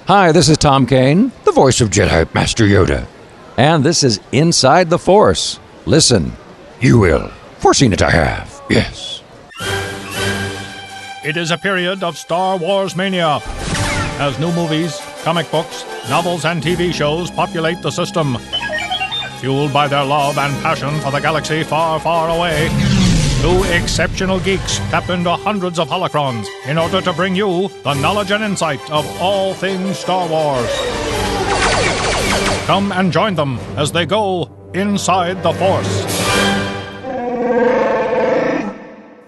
Hi, this is Tom Kane, the voice of Jedi Master Yoda. And this is Inside the Force. Listen, you will. Foreseen it I have, yes. It is a period of Star Wars mania, as new movies, comic books, novels, and TV shows populate the system. Fueled by their love and passion for the galaxy far, far away, two exceptional geeks tap into hundreds of holocrons in order to bring you the knowledge and insight of all things Star Wars. Come and join them as they go inside the Force.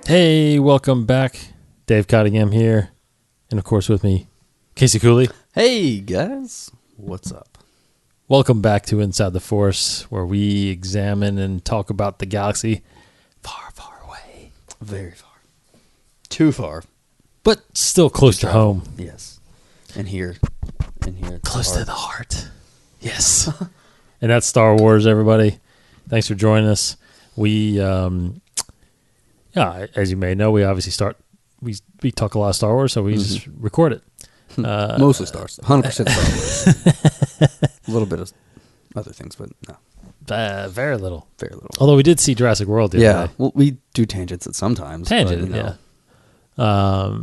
Hey, welcome back. Dave Cottingham here. And of course with me, Casey Cooley. Hey, guys. What's up? Welcome back to Inside the Force, where we examine and talk about the galaxy far, far away. Very far. Too far. But still close to home. Yes. And here. Close to the heart. Yes. And that's Star Wars, everybody. Thanks for joining us. We, as you may know, we obviously we talk a lot of Star Wars, so we just record it. Mostly Star Wars. 100% Star Wars. A little bit of other things, but no. Very little. Very little. Although we did see Jurassic World the other day. Well, we do tangents at sometimes. Tangent, but, yeah.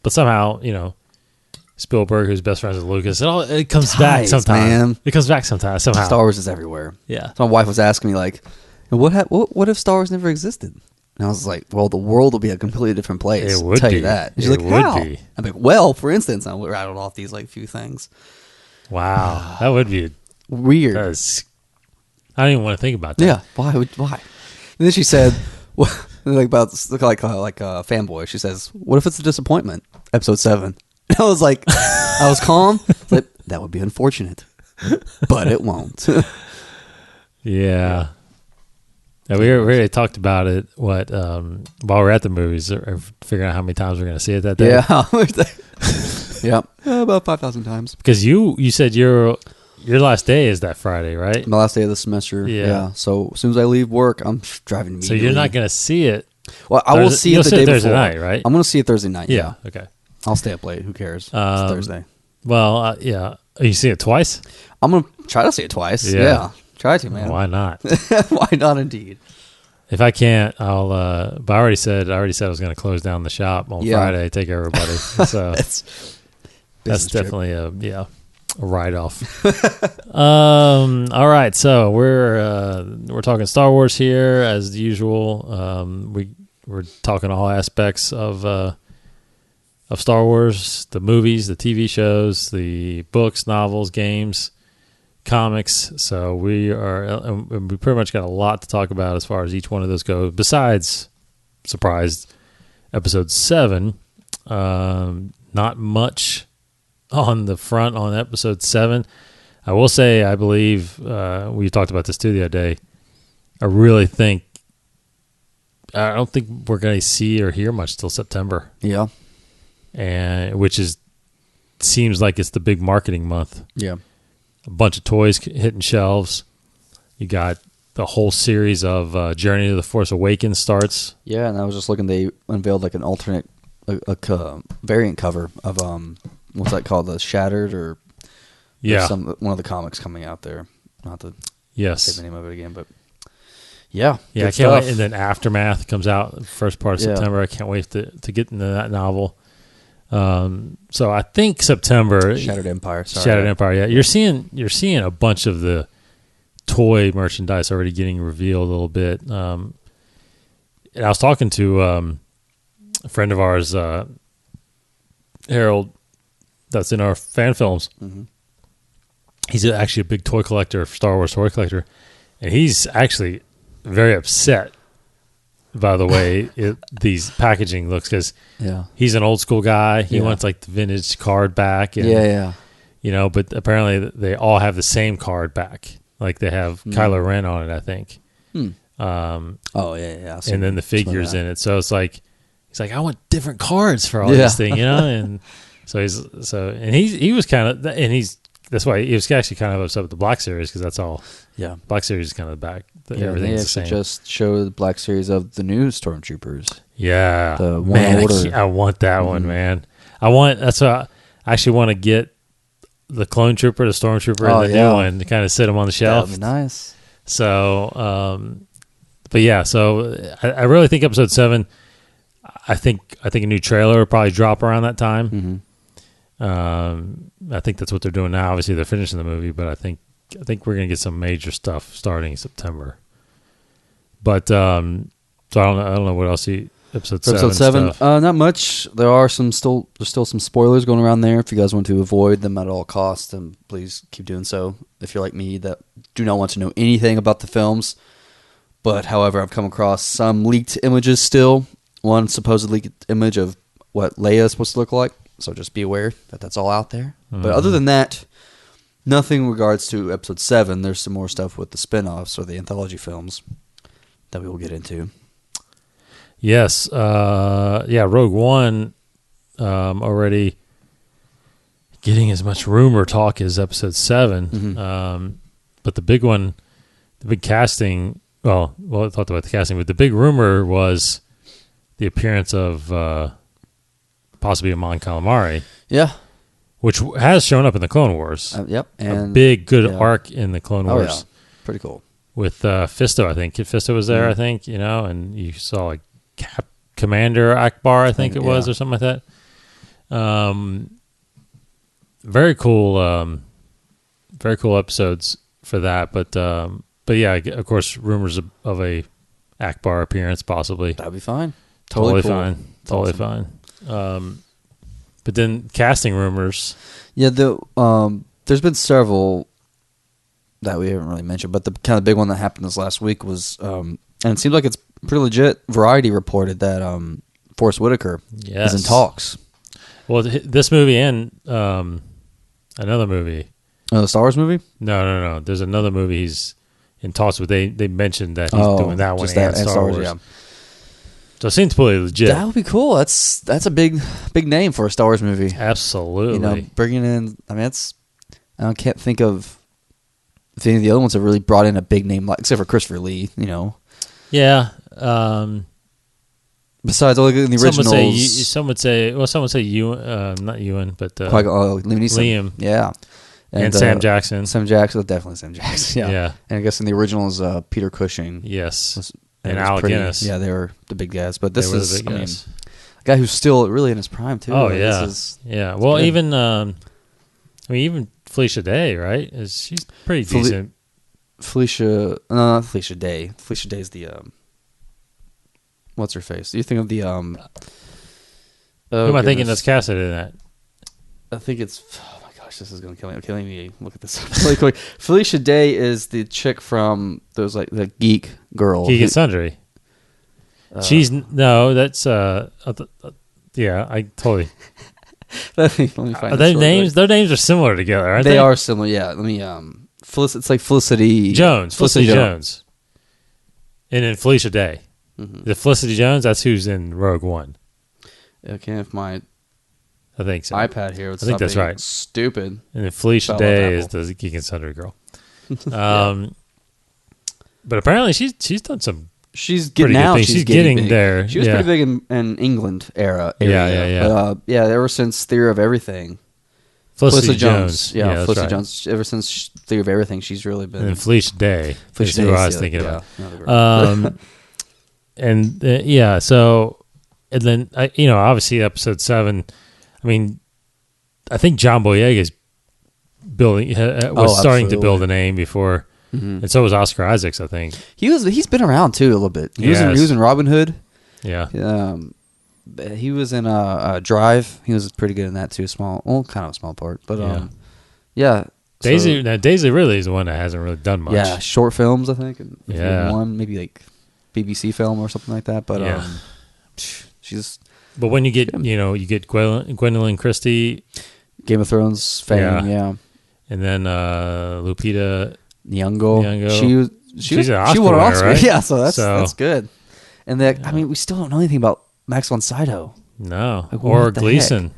But somehow, Spielberg, who's best friends with Lucas, it comes back sometimes. Man. It comes back sometimes, somehow. Star Wars is everywhere. Yeah. So my wife was asking me, like, what if Star Wars never existed? And I was like, well, the world will be a completely different place. It would tell be. you that. And she's It like, would how? be. I'm like, well, for instance, I rattled off these few things. Wow. That would be Weird. I don't even want to think about that. Yeah, why? And then she said, about like a fanboy. She says, "What if it's a disappointment?" Episode 7. And I was like, I was calm. Like, that would be unfortunate, but it won't. Yeah. Yeah, we already talked about it. While we're at the movies, or figuring out how many times we're going to see it that day. Yeah, about 5,000 times. Because you said your last day is that Friday, right? My last day of the semester. Yeah. So as soon as I leave work, I'm driving immediately. So you're not going to see it. Well, I will see it the day Thursday before. night, right? I'm going to see it Thursday night. Yeah. Okay. I'll stay up late. Who cares? It's Thursday. Well, yeah. You see it twice? I'm going to try to see it twice. Yeah. Try to, man. Why not? Why not, indeed? If I can't, I'll. But I already said I was going to close down the shop on Friday. Take everybody. So that's definitely a write-off. All right, so we're talking Star Wars here as usual. We're talking all aspects of Star Wars: the movies, the TV shows, the books, novels, games, comics. So we pretty much got a lot to talk about as far as each one of those goes. Besides, surprise, episode 7, not much on the front on episode 7. I will say, I believe we talked about this too the other day. I don't think we're going to see or hear much till September. Yeah, and which seems like it's the big marketing month. Yeah. A bunch of toys hitting shelves. You got the whole series of Journey to the Force Awakens starts. Yeah, and I was just looking. They unveiled like an alternate variant cover of what's that called? The Shattered or one of the comics coming out there. Not to say the name of it again, but yeah, I can't wait. And then Aftermath comes out first part of September. I can't wait to get into that novel. So I think September. Shattered Empire. Yeah, you're seeing a bunch of the toy merchandise already getting revealed a little bit. And I was talking to a friend of ours, Harold, that's in our fan films. Mm-hmm. He's actually a big toy collector, Star Wars toy collector, and he's actually very upset by the way these packaging looks, because he's an old school guy. He wants like the vintage card back. And, but apparently they all have the same card back. Like they have Kylo Ren on it, I think. And then the figures in it. So it's like, he's like, I want different cards for all these things, and he was kind of, and that's why he was actually kind of upset with the Black Series, because that's all. Yeah, Black Series is kind of the back. Everything's the same. Just show the Black Series of the new Stormtroopers. Yeah, the man, I want that one, man. That's what I actually want to get the clone trooper, the stormtrooper, and the new one to kind of sit them on the shelf. That'd be nice. So, but yeah, so I really think episode 7. I think a new trailer will probably drop around that time. I think that's what they're doing now. Obviously, they're finishing the movie, but I think we're gonna get some major stuff starting in September. But so I don't know what else. Episode 7. Not much. There's still some spoilers going around there. If you guys want to avoid them at all costs, then please keep doing so. If you're like me, that do not want to know anything about the films. But however, I've come across some leaked images still. One supposed leaked image of what Leia is supposed to look like. So just be aware that that's all out there. But other than that, nothing in regards to episode 7. There's some more stuff with the spin-offs or the anthology films that we will get into. Yes. Rogue One already getting as much rumor talk as episode 7. But the big one, the big casting, I talked about the casting, but the big rumor was the appearance of possibly Amon Calamari. Yeah. Which has shown up in the Clone Wars. Yep. And a big, good arc in the Clone Wars. Oh, yeah. Pretty cool. With Fisto, I think. Fisto was there, I think, and you saw like Commander Akbar, I think it was, or something like that. Very cool episodes for that. But yeah, of course, rumors of a Akbar appearance possibly. That'd be fine. Totally cool. Fine. Totally fine. But then casting rumors. Yeah, there's been several that we haven't really mentioned, but the kind of big one that happened this last week was, and it seems like it's pretty legit. Variety reported that Forrest Whitaker is in talks. Well, this movie and another movie. Oh, the Star Wars movie? No. There's another movie he's in talks with. They mentioned that he's doing that one and Star Wars. Yeah. So it seems pretty legit. That would be cool. That's a big name for a Star Wars movie. Absolutely. Bringing in. I mean, I can't think of if any of the other ones have really brought in a big name, like except for Christopher Lee. Yeah. Besides, all in the originals, some would say Ewan, not Ewan, but Liam. Yeah. And Sam Jackson. Definitely Sam Jackson. Yeah. And I guess in the originals, Peter Cushing. Yes. And Alec Guinness. Yeah, they were the big guys. But this is, a guy who's still really in his prime, too. Oh, yeah. Well, even Felicia Day, right? She's pretty decent. Not Felicia Day. Felicia Day's the, what's her face? Do you think of the, who am I thinking that's casted in that? I think it's, oh my gosh, this is going to kill me. Okay, let me look at this up really quick. Felicia Day is the chick from those, like, the geek girl. Geek and Sundry. That's, yeah, I totally. let me find Are their names? Their names are similar together, aren't they? They are similar, yeah. Let me, it's like Felicity Jones. Felicity Jones. And then Felicia Day. The Felicity Jones, that's who's in Rogue One. Okay, if my I think so. iPad here would I think that's right. Stupid. And then Felicia Day is the Geek and Sundry girl. But apparently she's done some. She's getting out. She's getting big. There. She was pretty big in England era. Yeah. But, ever since Theory of Everything. Felicity Jones. Yeah, Felicity Jones. Ever since Theory of Everything, she's really been. And then Felicia Day. Felicia Day is who I was thinking about. So, and then, obviously episode 7, I mean, I think John Boyega is starting to build a name before. And so was Oscar Isaacs, I think. He's been around too a little bit. He was in Robin Hood. Yeah. He was in Drive. He was pretty good in that too. Kind of a small part, but yeah. Daisy Ridley is the one that hasn't really done much. Yeah, short films I think. One maybe like BBC film or something like that. But she's. But when you get you get Gwendolyn Christie, Game of Thrones fame, and then Lupita Nyong'o. She's an Oscar winner, right? Yeah, so that's good. And I mean, we still don't know anything about Max von Sydow. No, or Gleason.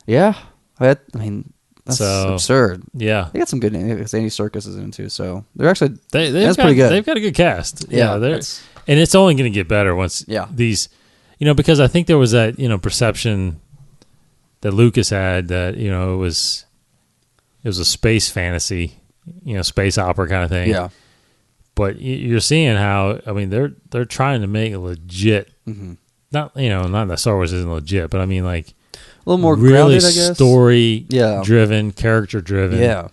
Yeah, I mean that's absurd. Yeah, they got some good names. Andy Serkis is in too, so they're actually that's pretty good. They've got a good cast. Yeah, and it's only going to get better once these. Because I think there was that perception that Lucas had that it was was a space fantasy, space opera kind of thing. Yeah. But you're seeing how, I mean, they're trying to make it legit. Mm-hmm. Not that Star Wars isn't legit, but I mean, like, a little more really grounded, I guess. Story-driven, character-driven. Yeah.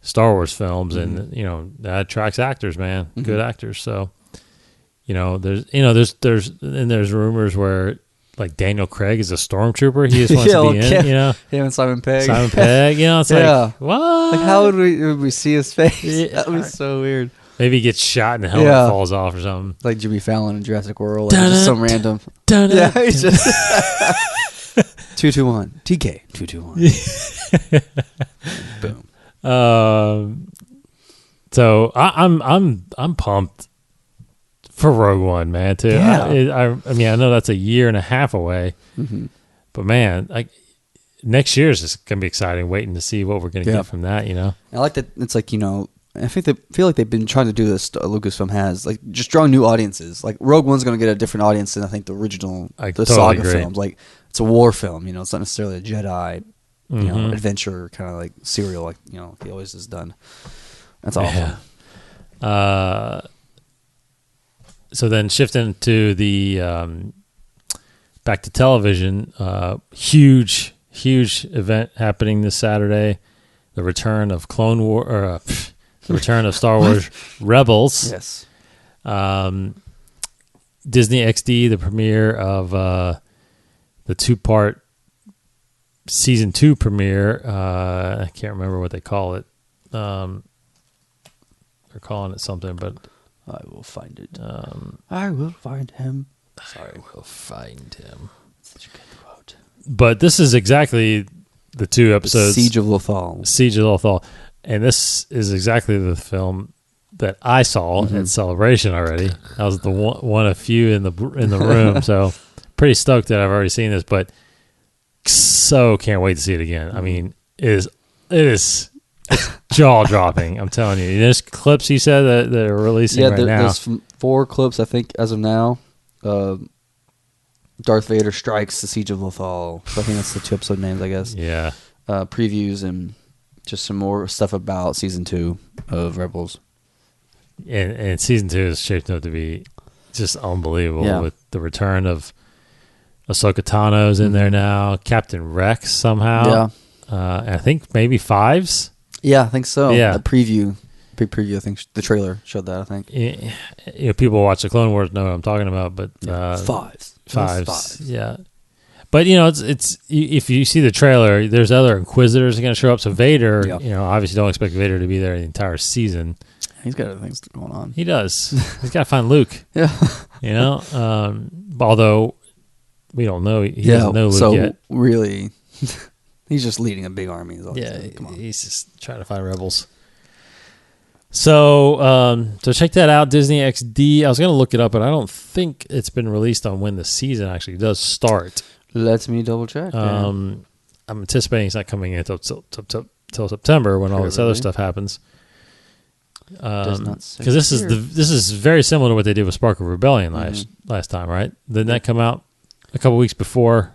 Star Wars films, and that attracts actors, man, good actors. So, there's rumors where like Daniel Craig is a stormtrooper. He just wants to be in, him and Simon Pegg. It's like, what? Like, how would we see his face? That would be so weird. Maybe he gets shot and the helmet falls off or something. Like Jimmy Fallon in Jurassic World, like just some random. Yeah, he's just 221 TK 221. Boom. So I'm pumped for Rogue One, man. Too. Yeah. I mean, I know that's a year and a half away, but man, next year is just gonna be exciting. Waiting to see what we're gonna get from that. I like that. It's like I feel like they've been trying to do this. Lucasfilm has like just drawing new audiences. Like Rogue One's going to get a different audience than I think the original saga films. Like it's a war film. It's not necessarily a Jedi, adventure kind of like serial like he always has done. That's awesome. Yeah. So then shifting to the back to television, huge event happening this Saturday. The return of Clone War. The return of Star Wars Rebels. Yes. Disney XD, the premiere of the 2-part season 2 premiere. I can't remember what they call it. They're calling it something, but I will find it. I will find him. Sorry, I will find him. Such a good quote. But this is exactly the 2 episodes. Siege of Lothal. And this is exactly the film that I saw at Celebration already. I was the one of few in the room, so pretty stoked that I've already seen this. But so can't wait to see it again. I mean, it is jaw dropping. I'm telling you. There's clips you said that are releasing right now. There's 4 clips I think as of now. Darth Vader strikes the Siege of Lothal. So I think that's the 2 episode names, I guess. Yeah. Previews and just some more stuff about season 2 of Rebels. And season 2 is shaped up to be just unbelievable with the return of Ahsoka Tano's in there now. Captain Rex somehow. Yeah. And I think maybe Fives. Yeah, I think so. Yeah. A preview, I think the trailer showed that, I think. People who watch the Clone Wars know what I'm talking about, but Fives. Yeah. But it's if you see the trailer, there's other Inquisitors going to show up. So Vader, obviously don't expect Vader to be there the entire season. He's got other things going on. He does. He's got to find Luke. Yeah. Although we don't know, he doesn't know Luke yet. Really, he's just leading a big army. He's just trying to find rebels. So check that out, Disney XD. I was going to look it up, but I don't think it's been released on when the season actually does start. Let me double check. I'm anticipating it's not coming in until September when all this other stuff happens. Because this is very similar to what they did with Spark of Rebellion last time, right? Didn't that come out a couple weeks before?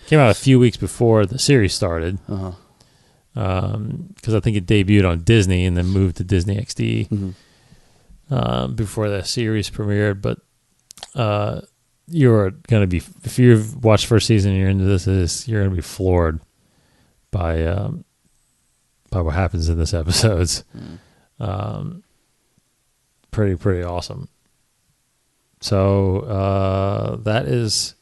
Came out a few weeks before the series started. Because I think it debuted on Disney and then moved to Disney XD before the series premiered. But you're going to be, if you've watched first season and you're into this, you're going to be floored by what happens in this episodes. Pretty awesome. So that's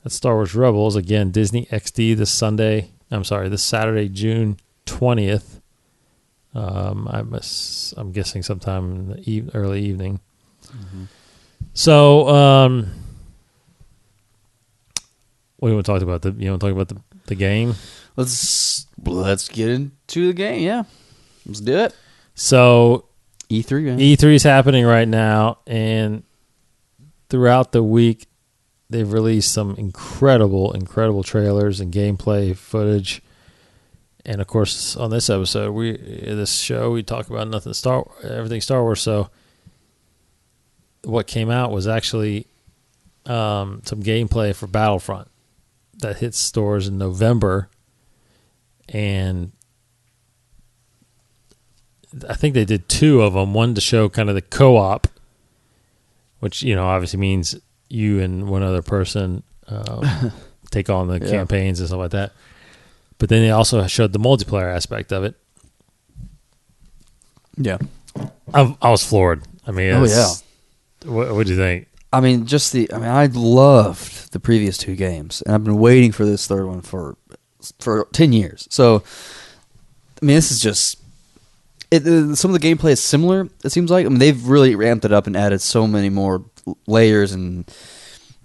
Star Wars Rebels. Again, Disney XD this Saturday, June 20th. I'm guessing sometime in the early evening. So, what do you want to talk about? You want to talk about the game? Let's get into the game. Yeah, let's do it. So, E3, man. E3 is happening right now, and throughout the week, they've released some incredible trailers and gameplay footage. And of course, on this episode, we talk about everything Star Wars. So, what came out was actually some gameplay for Battlefront that hits stores in November, and I think they did 2 of them. One to show kind of the co-op, which obviously means you and one other person take on the campaigns and stuff like that. But then they also showed the multiplayer aspect of it. Yeah, I was floored. I mean, what do you think? I mean, I loved the previous 2 games, and I've been waiting for this third one for 10 years. So, I mean, this is just some of the gameplay is similar. It seems like. I mean, they've really ramped it up and added so many more layers and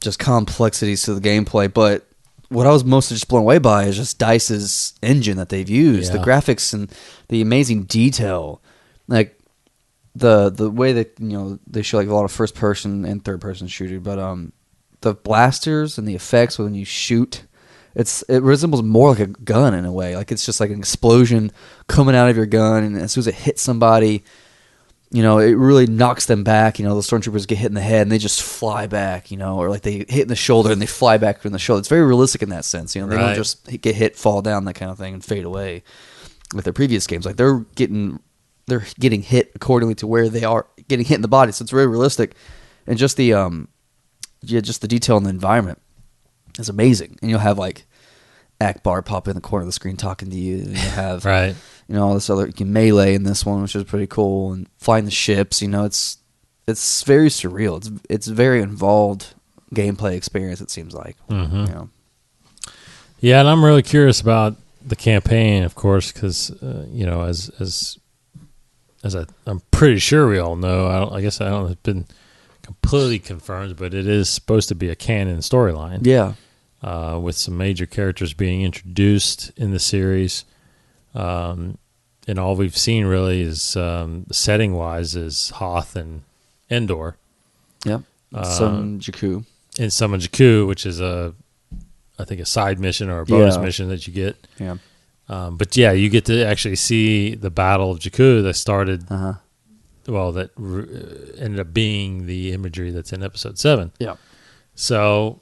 just complexities to the gameplay. But what I was mostly just blown away by is just DICE's engine that they've used, the graphics and the amazing detail, like the way that they show like a lot of first person and third person shooting, but the blasters and the effects when you shoot, it resembles more like a gun in a way. Like it's just like an explosion coming out of your gun, and as soon as it hits somebody, it really knocks them back. The stormtroopers get hit in the head and they just fly back, or like they hit in the shoulder and they fly back in the shoulder. It's very realistic in that sense. They don't just get hit, fall down, that kind of thing, and fade away. With their previous games, like they're getting hit accordingly to where they are getting hit in the body. So it's very realistic, and just the just the detail in the environment is amazing. And you'll have like Akbar pop in the corner of the screen talking to you, and you have right. All this other, you can melee in this one, which is pretty cool, and flying the ships. It's very surreal. It's a very involved gameplay experience. It seems like. Mm-hmm. Yeah, and I'm really curious about the campaign, of course, because as I'm pretty sure we all know. I guess I don't know if it's been completely confirmed, but it is supposed to be a canon storyline. Yeah, with some major characters being introduced in the series. And all we've seen really is setting wise is Hoth and Endor. Yep. Some Jakku. And some of Jakku, which is I think a side mission or a bonus mission that you get. Yeah. But you get to actually see the Battle of Jakku that started. That ended up being the imagery that's in Episode 7. Yeah. So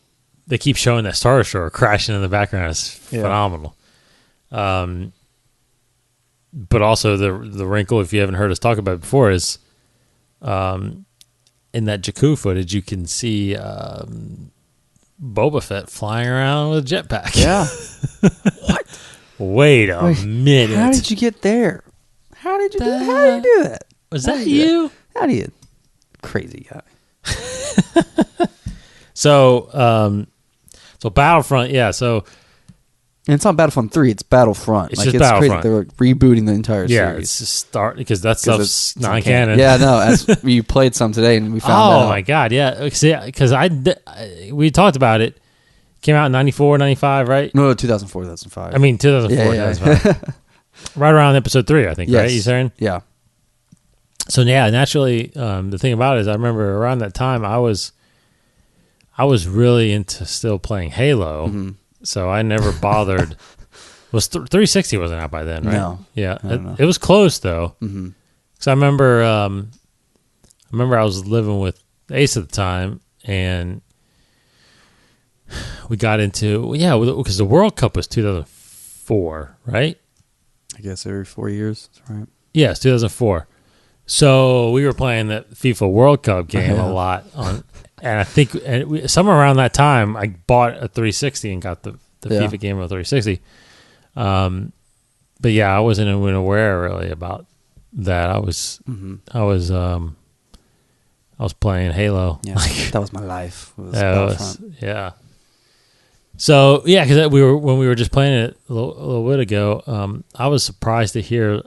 they keep showing that Star Destroyer crashing in the background. It's phenomenal. But also the wrinkle, if you haven't heard us talk about it before, is in that Jakku footage, you can see Boba Fett flying around with a jetpack. Yeah. What? Wait a minute. How did you get there? How did you do that? Was that you? How do you? Crazy guy. So Battlefront, and it's not Battlefront 3, it's Battlefront. It's just Battlefront. Crazy. They're rebooting the entire series. Yeah, it's just start because that stuff's non-canon. Yeah, no, as you played some today and we found out. Oh my god, yeah. Because we talked about it. Came out in 94, 95, right? No, 2004, 2005. I mean 2004, 2005. Right around Episode 3, I think, right? You saying? Yeah. So naturally, the thing about it is I remember around that time I was really into still playing Halo. Mm-hmm. So I never bothered. 360 wasn't out by then, right? No. Yeah, it was close though. Mm-hmm. So I remember I was living with Ace at the time, and we got into because the World Cup was 2004, right? I guess every 4 years, that's right? Yes, 2004. So we were playing the FIFA World Cup game a lot on. And I think somewhere around that time, I bought a 360 and got the FIFA game on 360. But I wasn't even aware really about that. I was playing Halo. Yeah, that was my life. So because when we were just playing it a little bit ago, I was surprised to hear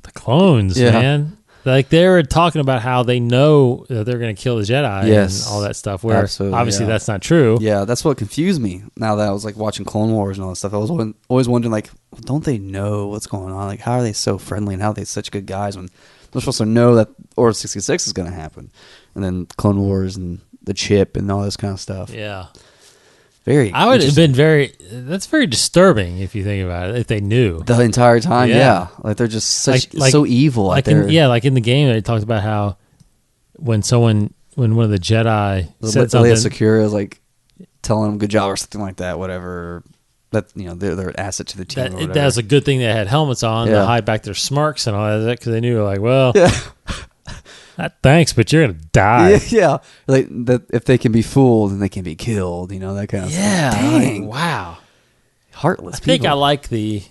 the clones, man. Like they were talking about how they know that they're going to kill the Jedi and all that stuff. Where obviously that's not true. Yeah, that's what confused me. Now that I was like watching Clone Wars and all that stuff, I was always wondering like, don't they know what's going on? Like, how are they so friendly and how are they such good guys when they're supposed to know that Order 66 is going to happen? And then Clone Wars and the chip and all this kind of stuff. Yeah. I would have been that's very disturbing if you think about it, if they knew. The entire time, Like they're just so evil like out there. Like in the game, they talked about how when one of the Jedi said something. Leia Secura is like telling them good job or something like that, whatever. that they're an asset to the team. That's a good thing they had helmets on to hide back their smirks and all that, because they knew thanks, but you're gonna die. Yeah. Like that, if they can be fooled, then they can be killed. That kind of stuff. Dang. Like, wow. Heartless. I think I like the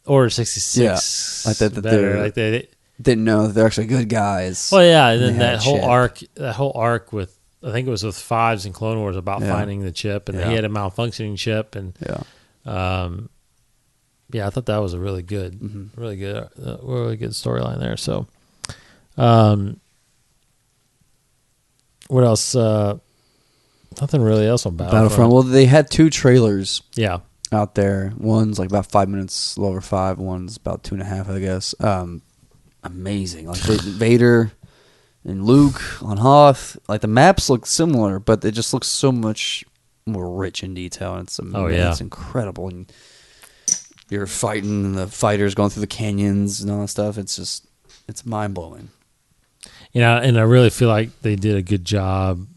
Order 66. Like that better. Like they didn't know that they're actually good guys. Well, yeah, and then that whole arc with, I think it was with Fives and Clone Wars about finding the chip, and he had a malfunctioning chip, and I thought that was a really good storyline there. So, what else? Nothing really else on Battlefront. Well, they had 2 trailers. Yeah. Out there, one's like about 5 minutes, a little over 5. One's about 2.5, I guess. Amazing, like Vader and Luke on Hoth. Like the maps look similar, but it just looks so much more rich in detail. And it's incredible. And you're fighting the fighters going through the canyons and all that stuff. It's mind blowing. And I really feel like they did a good job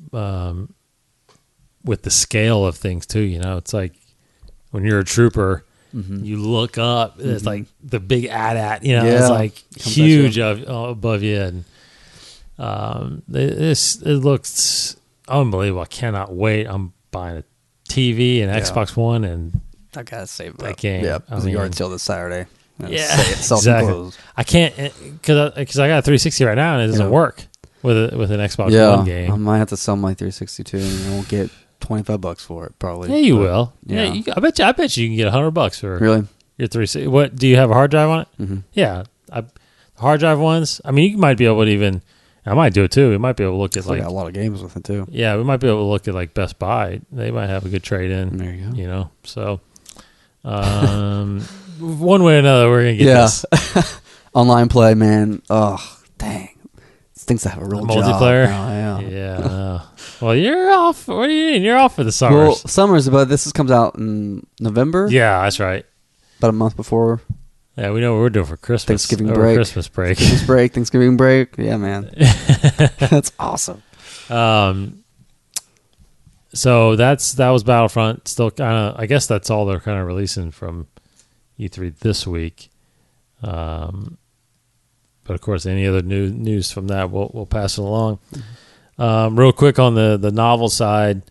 with the scale of things too. It's like when you're a trooper, you look up, it's like the big AT-AT, it's like huge above you, and it looks unbelievable. I cannot wait. I'm buying a TV and Xbox One, and I gotta save that game. Yeah, you're until this Saturday. Exactly. I can't because I got a 360 right now, and it doesn't work with an Xbox One game. I might have to sell my 360 too, and I won't get $25 for it, probably. Yeah, you will. Yeah, I bet you can get $100 for really your 360. What do you have a hard drive on it? Mm-hmm. Yeah, hard drive ones. I mean, you might be able to even. I might do it too. We might be able to look at got a lot of games with it too. Yeah, we might be able to look at like Best Buy. They might have a good trade in. There you go. So one way or another, we're gonna get this online play, man. Oh, dang. Things that have a real multiplayer. Job. Yeah. Well, you're off. What do you mean? You're off for the summers. Well, summers, but this comes out in November. Yeah, that's right. About a month before. Yeah, we know what we're doing for Christmas. Thanksgiving break. Thanksgiving break. Yeah, man. That's awesome. So that was Battlefront. Still kind of, I guess that's all they're kind of releasing from E3 this week. But of course, any other news from that, we'll pass it along. Real quick on the novel side,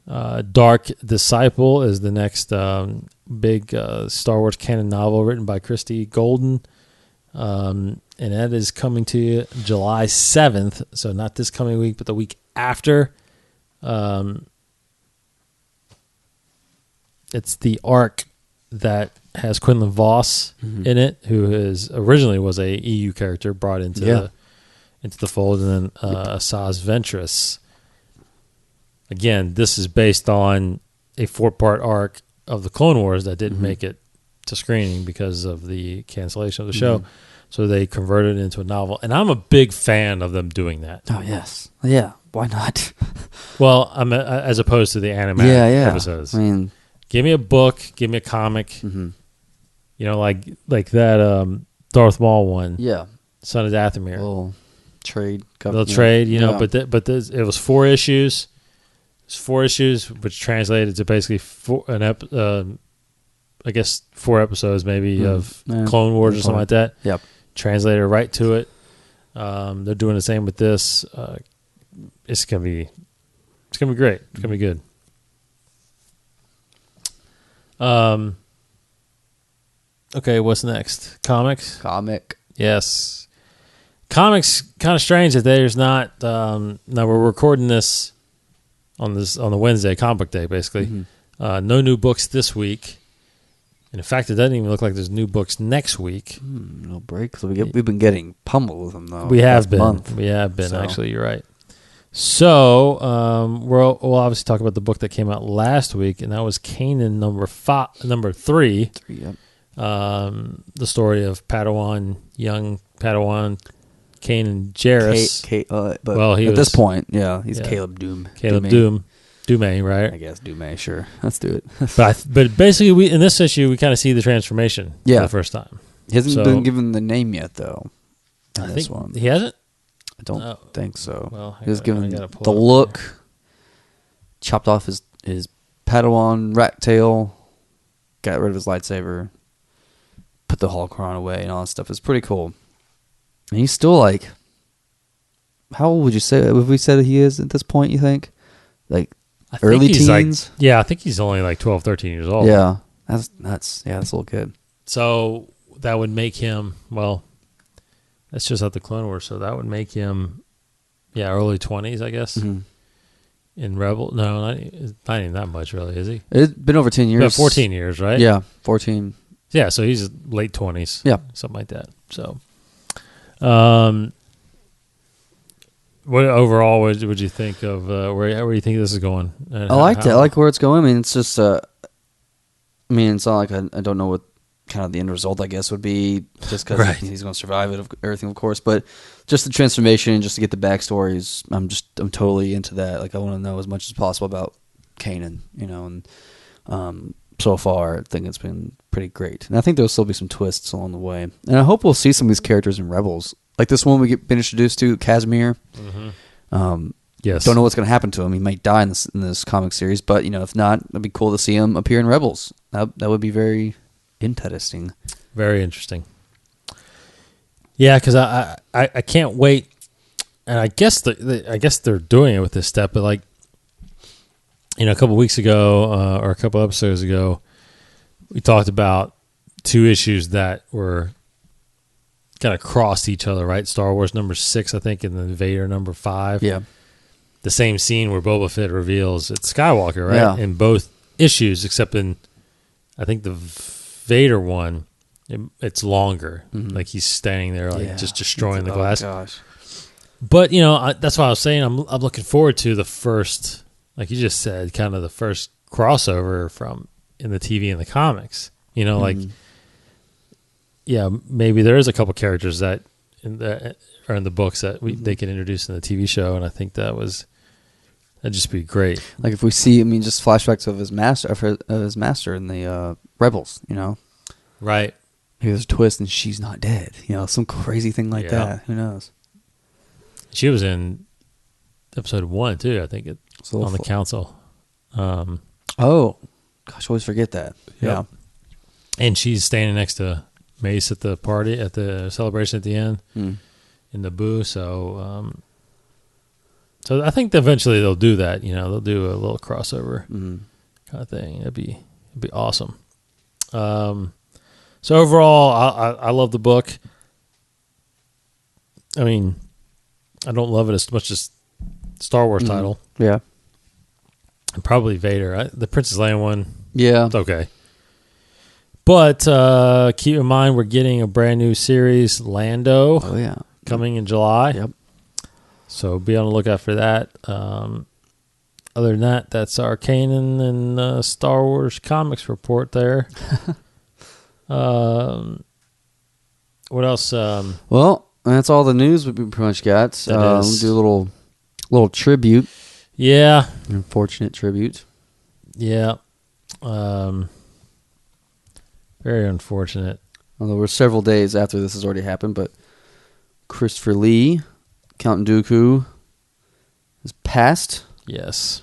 Dark Disciple is the next big Star Wars canon novel written by Christy Golden, and that is coming to you July 7th. So not this coming week, but the week after. It's the arc that has Quinlan Voss in it, who originally was a EU character brought into the fold, and then Asajj Ventress. Again, this is based on a 4-part arc of the Clone Wars that didn't make it to screening because of the cancellation of the show. So they converted it into a novel, and I'm a big fan of them doing that. Oh yes, yeah. Why not? Well, as opposed to the animated episodes. I mean, give me a book, give me a comic. Like that Darth Maul one. Yeah, Son of Dathomir. Little trade, but it was 4 issues. It's 4 issues, which translated to basically 4 episodes maybe of Clone Wars or something like that. Yep. Translated right to it. They're doing the same with this. It's gonna be great. It's gonna be good. Okay, what's next? Comics? Yes. Comics, kind of strange that there's not. Now we're recording this on the Wednesday, comic book day, basically. No new books this week. And in fact, it doesn't even look like there's new books next week. No break. So we've been getting pummeled with them, though. We have been. Actually, you're right. So we'll obviously talk about the book that came out last week, and that was Kanan number 3. Yep. The story of young Padawan, Kanan Jarrus. At this point, he's Caleb Dume. Dume, right? I guess Dume. Sure, let's do it. but basically, in this issue, we kind of see the transformation for the first time. He hasn't been given the name yet, though. I think he hasn't. I don't think so. Well, he was given the look, chopped off his Padawan rat tail, got rid of his lightsaber, put the holocron away, and all that stuff. It's pretty cool. And he's still like, how old would you say? Would we say that he is at this point? You think, like early teens? I think he's only like 12, 13 years old. Yeah, that's nuts. Yeah, that's a little kid. So that would make him, well, that's just at the Clone Wars. So that would make him, early 20s, I guess. Mm-hmm. In Rebel, no, not even that much, really, is he? It's been over 10 years. About 14 years, right? Yeah, 14. Yeah, so he's late 20s. Yeah, something like that. So, what overall would you think of where do you think this is going? I liked it. I like where it's going. I mean, it's just, it's not like I don't know what kind of the end result, I guess, would be, just because he's going to survive it, everything, of course. But just the transformation, just to get the backstories, I'm totally into that. Like, I want to know as much as possible about Kanan, and so far, I think it's been pretty great. And I think there'll still be some twists along the way. And I hope we'll see some of these characters in Rebels. Like this one we been introduced to, Casimir. Mm-hmm. Yes. Don't know what's going to happen to him. He might die in this comic series, but if not, it'd be cool to see him appear in Rebels. That would be very interesting. Very interesting. Yeah, because I can't wait, and I guess they're doing it with this step, but like, a couple weeks ago or a couple episodes ago, we talked about 2 issues that were kind of crossed each other, right? Star Wars number 6, I think, and then Vader number 5. Yeah. The same scene where Boba Fett reveals it's Skywalker, right? Yeah. In both issues, except in, I think, the Vader one, it's longer. Mm-hmm. Like he's standing there, just destroying the glass. Oh, gosh. But, that's why I was saying I'm looking forward to the first, like you just said, kind of the first crossover from in the TV and the comics. Like, maybe there is a couple characters that are in the books that they can introduce in the TV show, and I think that'd just be great. Like if we see, just flashbacks of his master in the Rebels, Right. Here's a twist, and she's not dead. Some crazy thing like that. Who knows? She was in episode 1 too, I think, on the council. Oh, gosh, I always forget that. Yep. Yeah. And she's standing next to Mace at the party, at the celebration at the end, in Naboo. So, so I think eventually they'll do that. They'll do a little crossover kind of thing. It'd be awesome. So overall, I love the book. I mean, I don't love it as much as Star Wars title. Yeah. And probably Vader. The Princess Leia one. Yeah. It's okay. But keep in mind, we're getting a brand new series, Lando. Oh, yeah. Coming in July. Yep. So be on the lookout for that. Other than that, that's our Kanan and Star Wars comics report there. What else? Well, that's all the news we pretty much got. We'll do a little tribute. Yeah. Unfortunate tribute. Yeah. Very unfortunate. Although we're several days after this has already happened, but Christopher Lee, Count Dooku, has passed. Yes.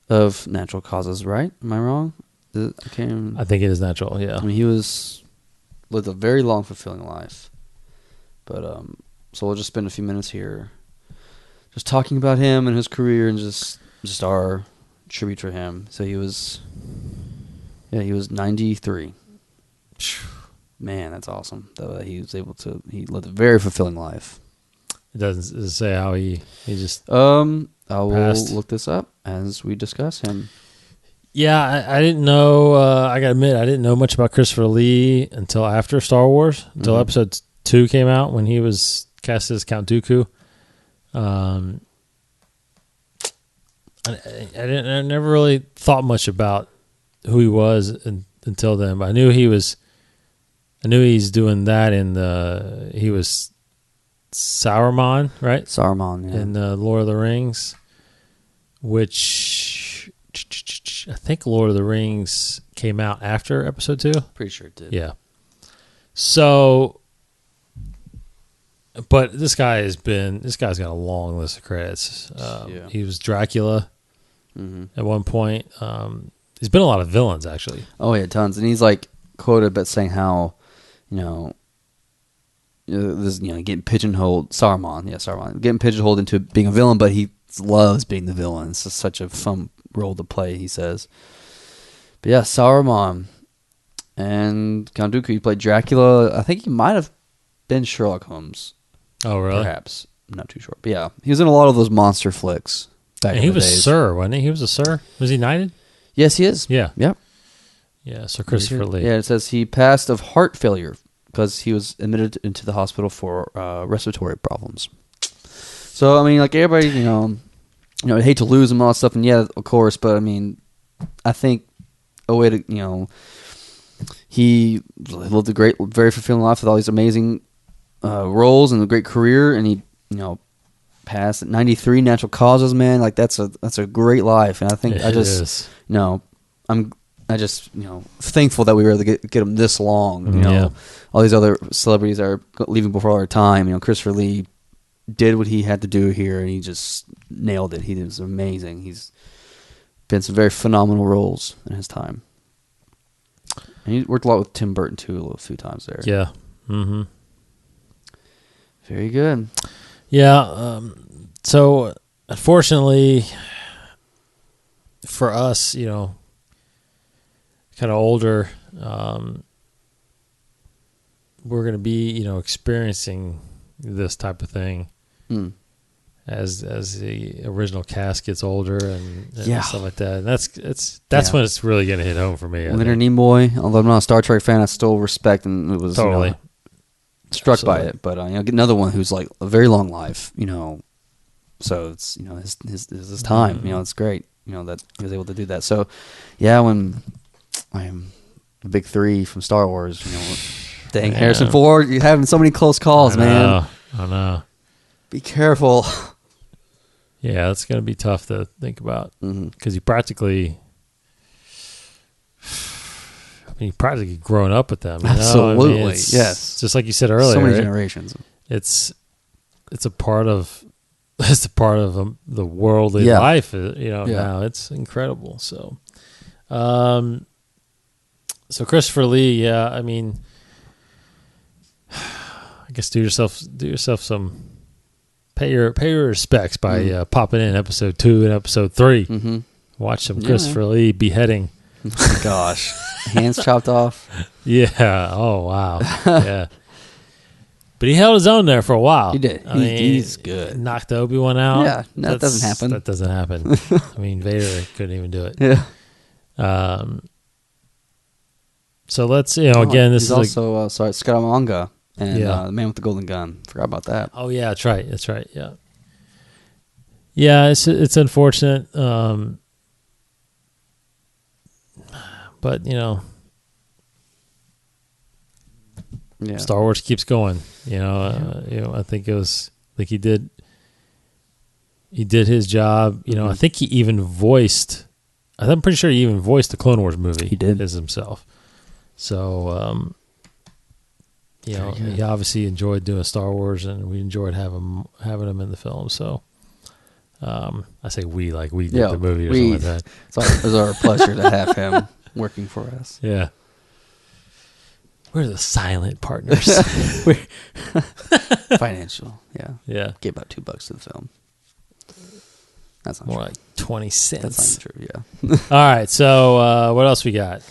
Of natural causes, right? Am I wrong? I think it is natural, yeah. He lived a very long, fulfilling life. But, so we'll just spend a few minutes here just talking about him and his career and just our tribute for him. So he was 93. Man, that's awesome. He lived a very fulfilling life. It doesn't say how he just I will passed. look this up as we discuss him. Yeah, I didn't know. I gotta admit, I didn't know much about Christopher Lee until after Star Wars, until Episode 2 came out when he was cast as Count Dooku. I never really thought much about who he was until then, but I knew he's doing that he was Saruman, right? Saruman, yeah. In Lord of the Rings, which I think Lord of the Rings came out after Episode 2. Pretty sure it did. Yeah. So, but this guy's got a long list of credits. He was Dracula at one point. He's been a lot of villains, actually. Oh, yeah, tons. And he's like quoted about saying how, this, getting pigeonholed, Saruman, getting pigeonholed into being a villain, but he loves being the villain. It's just such a fun role to play, he says. But yeah, Saruman and Count Dooku, he played Dracula. I think he might have been Sherlock Holmes. Oh, really? Perhaps. I'm not too sure. But yeah, he was in a lot of those monster flicks back in the days. He was Sir, wasn't he? He was a Sir? Was he knighted? Yes, he is. Yeah. Yep. Yeah, Sir Christopher Lee. Yeah, it says he passed of heart failure because he was admitted into the hospital for respiratory problems. So, I mean, like everybody, I'd hate to lose him and all that stuff, and yeah, of course, but I mean, I think a way to, he lived a great, very fulfilling life with all these amazing roles and a great career, and he, passed at 93 natural causes, man. Like that's a great life, and I think I'm thankful that we were able to get him this long. All these other celebrities are leaving before our time. Christopher Lee did what he had to do here, and he just nailed it. He was amazing. He's been some very phenomenal roles in his time. And he worked a lot with Tim Burton too, a few times there. Yeah. Mm-hmm. Very good. Yeah. So, unfortunately, for us, kind of older, we're going to be, experiencing this type of thing as the original cast gets older and stuff like that. And that's when it's really going to hit home for me. Leonard Nimoy, although I'm not a Star Trek fan, I still respect and it was totally struck Absolutely. by it. But get another one who's like a very long life, so it's his time. It's great. That he was able to do that. So yeah, when I'm the big three from Star Wars, dang, Harrison Ford, you're having so many close calls, man. I know. Be careful. Yeah, it's going to be tough to think about because you practically grown up with them. Absolutely, yes. Just like you said earlier, so many generations. It's a part of the worldly life. Now it's incredible. So, so Christopher Lee, yeah, I mean, I guess do yourself some pay your respects by popping in episode 2 and episode 3. Mm-hmm. Watch some Christopher Lee beheading. Gosh, hands chopped off. Yeah. Oh wow. Yeah. But he held his own there for a while. He did. He's good. Knocked Obi-Wan out. Yeah, that doesn't happen. That doesn't happen. I mean, Vader couldn't even do it. Yeah. So let's, again, this is also Scaramanga and the Man with the Golden Gun. Forgot about that. Oh yeah, that's right. Yeah. Yeah, it's unfortunate. But Star Wars keeps going. I think he did his job. I think he even voiced. I'm pretty sure he even voiced the Clone Wars movie. He did as himself. So, he obviously enjoyed doing Star Wars, and we enjoyed having him in the film. So, I say we like we did the movie or something like that. It was our pleasure to have him working for us. Yeah. We're the silent partners. Financial, yeah. Yeah. Gave about $2 to the film. That's not more true. like 20 cents. That's not true, yeah. All right, so what else we got?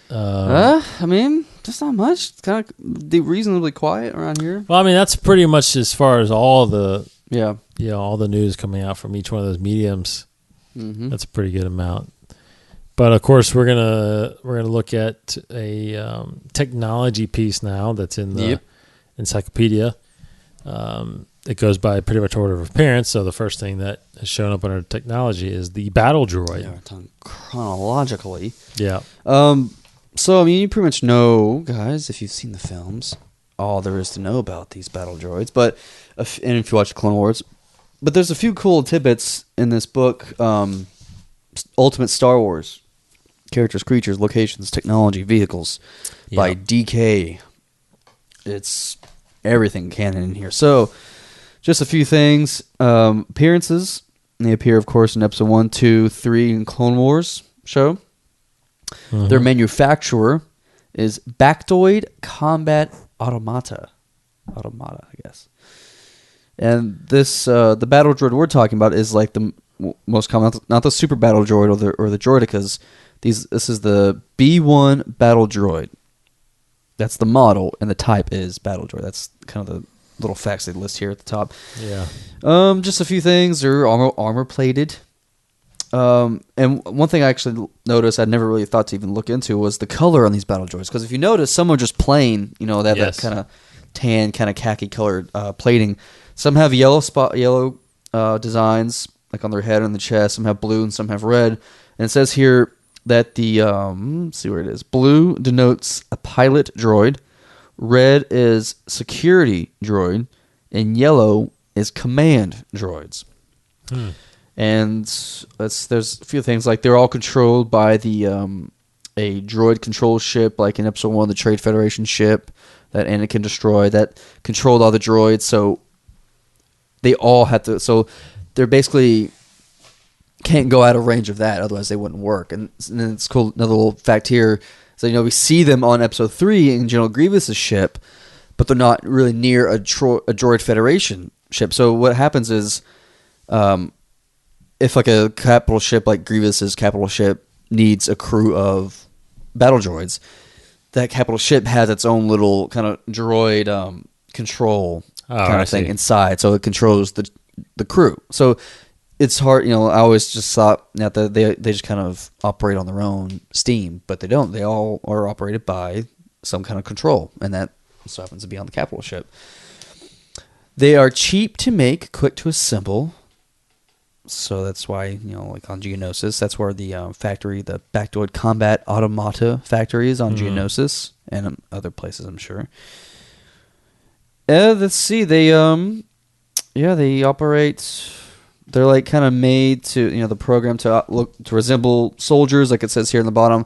I mean, just not much. It's kind of reasonably quiet around here. Well, I mean, that's pretty much as far as all the all the news coming out from each one of those mediums. Mm-hmm. That's a pretty good amount. But of course, we're gonna look at a technology piece now that's in the encyclopedia. It goes by pretty much order of appearance. So the first thing that has shown up under technology is the battle droid. Yeah, we're talking chronologically. Yeah. So I mean, you pretty much know, guys, if you've seen the films, all there is to know about these battle droids. But and if you watch Clone Wars, but there's a few cool tidbits in this book. Ultimate Star Wars. Characters, creatures, locations, technology, vehicles by DK. It's everything canon in here. So, just a few things. Appearances. They appear, of course, in episode 1, 2, 3 in Clone Wars show. Their manufacturer is Bactoid Combat Automata. I guess. And this, the battle droid we're talking about is like the most common, not the super battle droid or the droidicas. This is the B1 battle droid. That's the model, and the type is battle droid. That's kind of the little facts they list here at the top. Yeah. Just a few things. They're armor plated. And one thing I actually noticed, I'd never really thought to even look into, was the color on these battle droids. Because if you notice, some are just plain, they have that kind of tan, kind of khaki colored plating. Some have yellow designs, like on their head and the chest. Some have blue and some have red. And it says here that the, let's see where it is. Blue denotes a pilot droid. Red is security droid. And yellow is command droids. And there's a few things, like they're all controlled by a droid control ship, like in Episode 1, the Trade Federation ship that Anakin destroyed, that controlled all the droids. So they all have to. So they're basically can't go out of range of that, otherwise they wouldn't work. And then it's cool. Another little fact here. So we see them on Episode 3 in General Grievous's ship, but they're not really near a droid Federation ship. So what happens is, if like a capital ship like Grievous's capital ship needs a crew of battle droids, that capital ship has its own little kind of droid control kind of thing inside, so it controls the crew. So it's hard, I always just thought that they just kind of operate on their own steam, but they don't. They all are operated by some kind of control, and that also happens to be on the capital ship. They are cheap to make, quick to assemble. So that's why, like on Geonosis, that's where the factory, the Bactoid Combat Automata factory is on Geonosis, and other places, I'm sure. Let's see, they operate. They're like kind of made to, the program to look to resemble soldiers, like it says here in the bottom.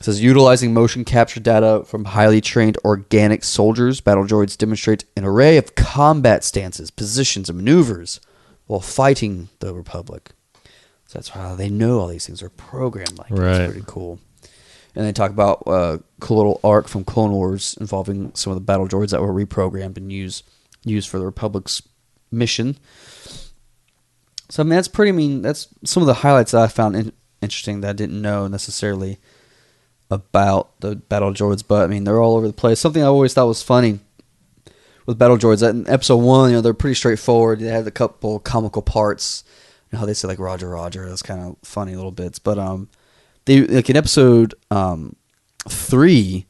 It says, utilizing motion capture data from highly trained organic soldiers, battle droids demonstrate an array of combat stances, positions, and maneuvers while fighting the Republic. So that's how they know all these things are programmed like. Right. It's pretty cool. And they talk about a cool little arc from Clone Wars involving some of the battle droids that were reprogrammed and used for the Republic's mission. So, that's that's some of the highlights that I found interesting that I didn't know necessarily about the battle droids, but they're all over the place. Something I always thought was funny with battle droids, that in Episode 1, they're pretty straightforward. They had a couple comical parts, how they say like Roger Roger. That's kind of funny little bits. But they, like in Episode 3,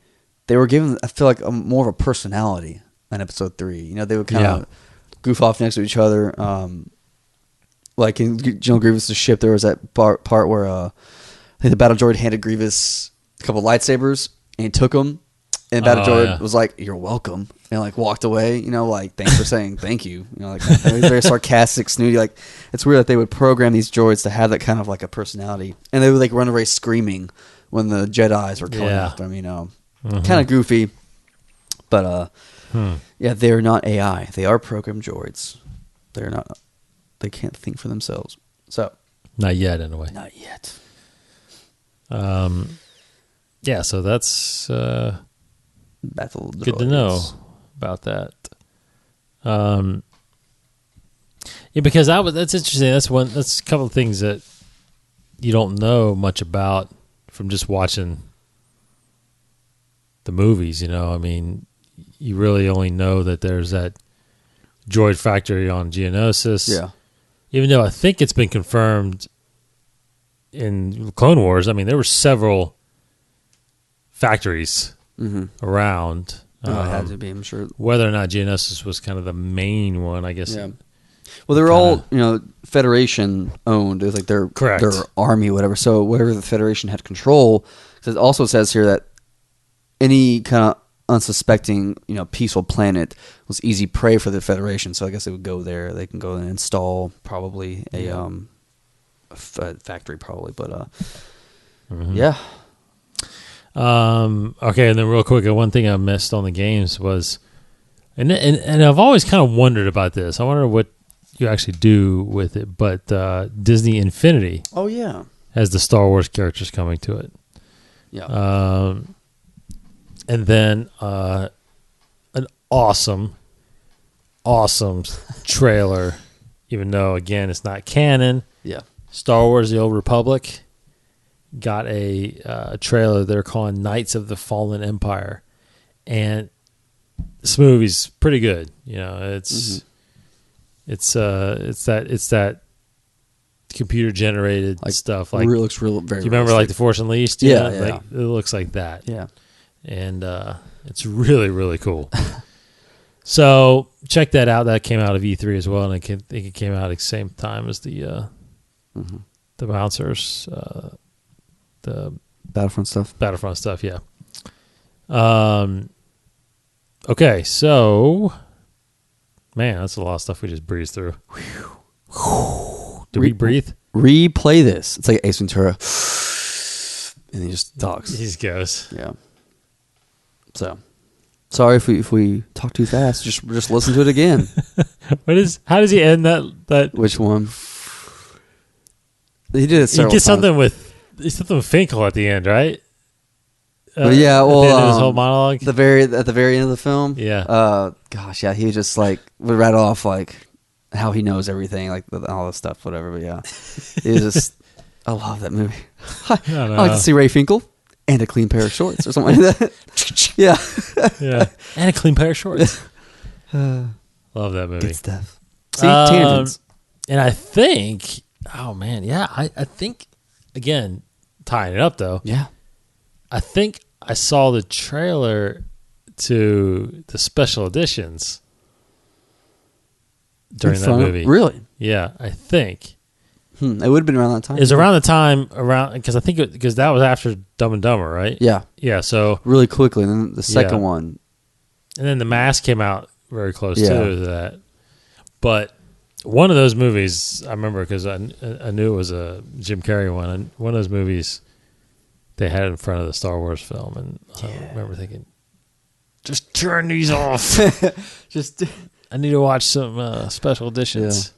they were given, I feel like, more of a personality in Episode 3. They would kind of goof off next to each other. Like in General Grievous' ship, there was that part where I think the battle droid handed Grievous a couple lightsabers, and he took them, and battle droid was like, "You're welcome," and like walked away. Like, thanks for saying thank you. Like it was very sarcastic, snooty. Like, it's weird that they would program these droids to have that kind of like a personality, and they would like run away screaming when the Jedis were coming after them. Kind of goofy, but they're not AI. They are programmed droids. They're not. They can't think for themselves. So not yet, anyway. Not yet. Yeah, so that's Battle droids. Good to know about that. Because that's interesting. That's a couple of things that you don't know much about from just watching the movies. You really only know that there's that droid factory on Geonosis. Yeah. Even though I think it's been confirmed in Clone Wars, there were several factories around. It had to be, I'm sure. Whether or not Geonosis was kind of the main one, I guess. Yeah. Well, they're all, Federation owned. It was like their army, whatever. So whatever the Federation had control. It also says here that any kind of unsuspecting, peaceful planet was easy prey for the Federation. So I guess they would go there. They can go and install probably a factory, probably. But yeah. Okay, and then real quick, one thing I missed on the games was, and I've always kind of wondered about this. I wonder what you actually do with it. But Disney Infinity, oh yeah, has the Star Wars characters coming to it. Yeah. And then an awesome trailer, even though, again, it's not canon. Yeah. Star Wars The Old Republic got a trailer they're calling Knights of the Fallen Empire. And this movie's pretty good. You know, it's that computer generated like, like it looks real very. Do you remember like The Force Unleashed? Yeah, yeah. Like, it looks like that. Yeah. And it's really, really cool. So check that out. That came out of E3 as well, and I think it came out at the same time as the bouncers, the Battlefront stuff. Yeah. Okay, so man, that's a lot of stuff we just breezed through. Did we breathe? Replay this. It's like Ace Ventura, and he just talks. He just goes. Yeah. So, sorry if we talk too fast. Just listen to it again. How does he end that? Which one? He did it several He gets times. something with Finkel at the end, right? Yeah, well, at the end of his whole monologue. At the very end of the film. Yeah. Gosh, yeah, he just like would rattle off like how he knows everything, like all this stuff, whatever. But yeah, it was just. I love that movie. I like to see Ray Finkel and a clean pair of shorts or something like that. Yeah. Yeah, and a clean pair of shorts. Love that movie. Good stuff. See, tangents. And I think, oh man, yeah, I think, again, tying it up though. Yeah. I think I saw the trailer to the special editions during that movie. Really? Yeah, I think. It would have been around that time. It was around the time, because I think, because that was after Dumb and Dumber, right? Yeah. Yeah, so. Really quickly. And then the second one. And then The Mask came out very close to that. But one of those movies, I remember because I knew it was a Jim Carrey one. And one of those movies, they had it in front of the Star Wars film. And I remember thinking, just turn these off. I need to watch some special editions. Yeah.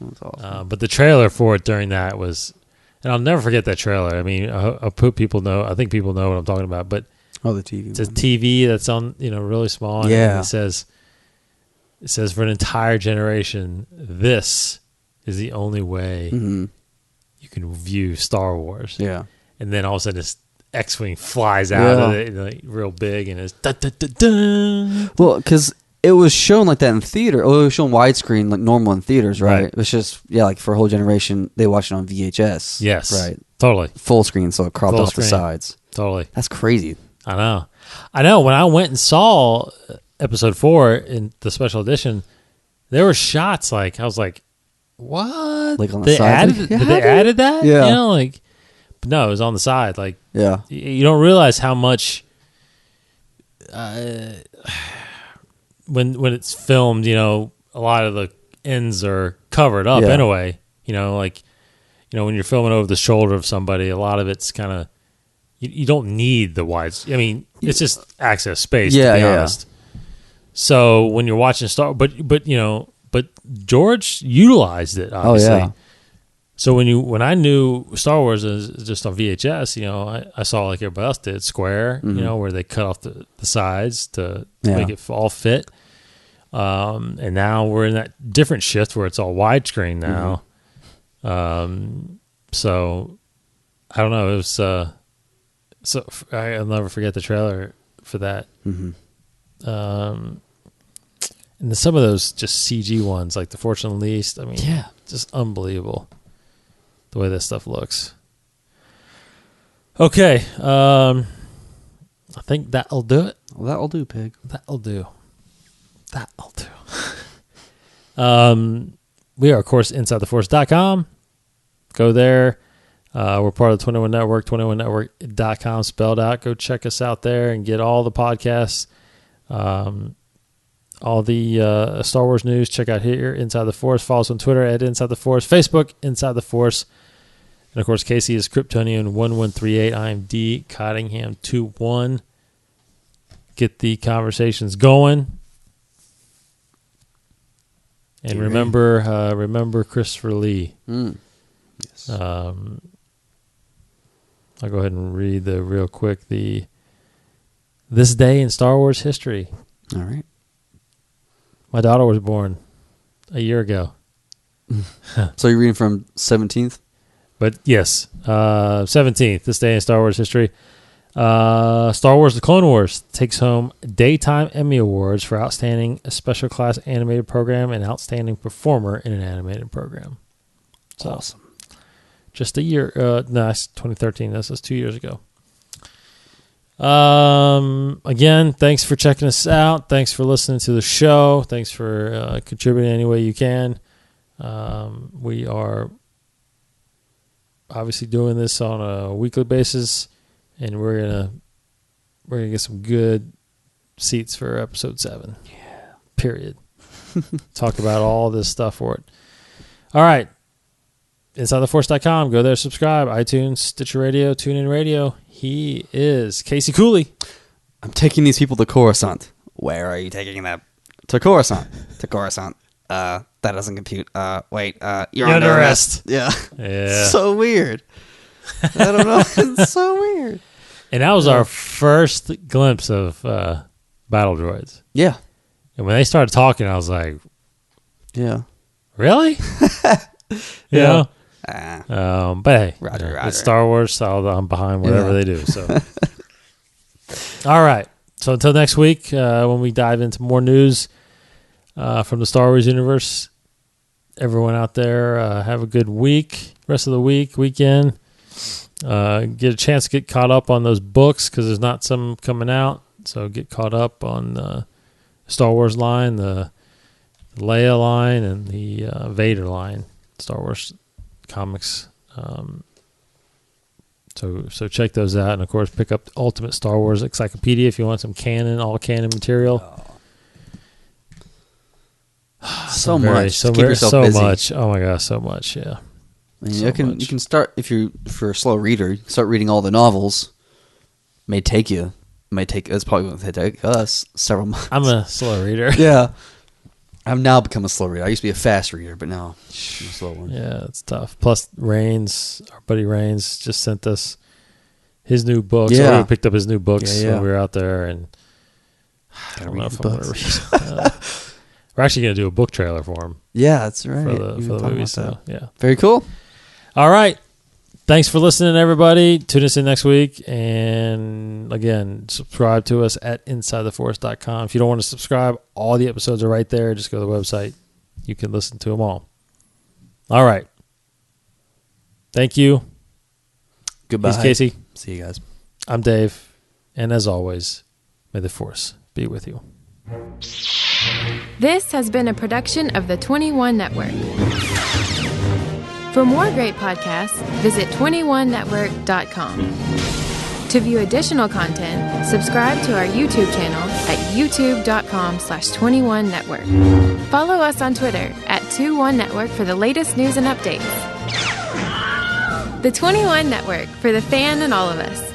That's awesome. But the trailer for it during that was, and I'll never forget that trailer. I mean, I think people know what I'm talking about, but the TV. It's a TV that's on, really small. And it says for an entire generation, this is the only way you can view Star Wars. Yeah. And then all of a sudden this X-Wing flies out of it, like, real big, and it's da-da-da-da. Well, because it was shown like that in theater. Oh, it was shown widescreen, like normal in theaters, right? It was just, like for a whole generation, they watched it on VHS. Yes. Right. Totally. Full screen, so it cropped off the sides. Totally. That's crazy. I know. When I went and saw episode 4 in the special edition, there were shots like, I was like, what? Like on the side? They added that? Yeah. But no, it was on the side. Like, yeah. You don't realize how much, when it's filmed, a lot of the ends are covered up anyway. When you're filming over the shoulder of somebody, a lot of it's kind of, you don't need the wide. I mean, it's just access space, to be honest. So when you're watching but George utilized it, obviously. Oh, yeah. So when I knew Star Wars is just on VHS, I saw like everybody else did, square, where they cut off the sides to make it all fit. And now we're in that different shift where it's all widescreen now. So I don't know. It was so I'll never forget the trailer for that. And then some of those just CG ones, like The Force Unleashed. I mean, just unbelievable the way this stuff looks. Okay, I think that'll do it. Well, that'll do, Pig. That'll do. We are, of course, InsideTheForce.com. Go there. We're part of the 21 Network, 21network.com spelled out. Go check us out there and get all the podcasts, all the Star Wars news. Check out here, Inside the Force. Follow us on Twitter at Inside the Force, Facebook, Inside the Force. And, of course, Casey is Kryptonian1138. I am D. Cottingham21. Get the conversations going. And remember Christopher Lee. Yes. I'll go ahead and read real quick this day in Star Wars history. All right. My daughter was born a year ago. So you're reading from 17th? But yes, 17th, this day in Star Wars history. Star Wars The Clone Wars takes home Daytime Emmy Awards for Outstanding Special Class Animated Program and Outstanding Performer in an Animated Program. So, awesome. Just a year. No, it's 2013. This was 2 years ago. Again, thanks for checking us out. Thanks for listening to the show. Thanks for contributing any way you can. We are obviously doing this on a weekly basis, and we're gonna get some good seats for episode 7. Yeah. Period. Talk about all this stuff for it. All right. InsideTheForce.com. Go there, subscribe. iTunes, Stitcher Radio, TuneIn Radio. He is Casey Cooley. I'm taking these people to Coruscant. Where are you taking them? To Coruscant. To Coruscant. That doesn't compute. Wait. You're under arrest. Yeah. So weird. I don't know. It's so weird. And that was our first glimpse of battle droids. Yeah. And when they started talking, I was like, yeah. Really? Yeah. But hey, Roger. It's Star Wars, so I'm behind whatever they do. So, all right. So until next week, when we dive into more news from the Star Wars universe, everyone out there, have a good week. Rest of the weekend. Get a chance to get caught up on those books because there's not some coming out. So get caught up on the Star Wars line, the Leia line, and the Vader line. Star Wars comics. So check those out, and of course pick up the Ultimate Star Wars Encyclopedia if you want some all canon material. So much. Keep yourself so busy. much. Oh my gosh, so much. Yeah. I mean, you can start for a slow reader. You can start reading all the novels. It's probably going to take us several months. I'm a slow reader. Yeah. I've now become a slow reader. I used to be a fast reader, but now I'm a slow one. Yeah, it's tough. Plus, our buddy Rains, just sent us his new books. Yeah. We picked up his new books when we were out there, and I don't know if I'm going to read. We're actually going to do a book trailer for him. Yeah, that's right. For the movie, so yeah. Very cool. All right. Thanks for listening, everybody. Tune us in next week. And, again, subscribe to us at InsideTheForce.com. If you don't want to subscribe, all the episodes are right there. Just go to the website. You can listen to them all. All right. Thank you. Goodbye. He's Casey. See you guys. I'm Dave. And, as always, may the Force be with you. This has been a production of the 21 Network. For more great podcasts, visit 21network.com. To view additional content, subscribe to our YouTube channel at youtube.com/21network. Follow us on Twitter at 21network for the latest news and updates. The 21 Network, for the fan and all of us.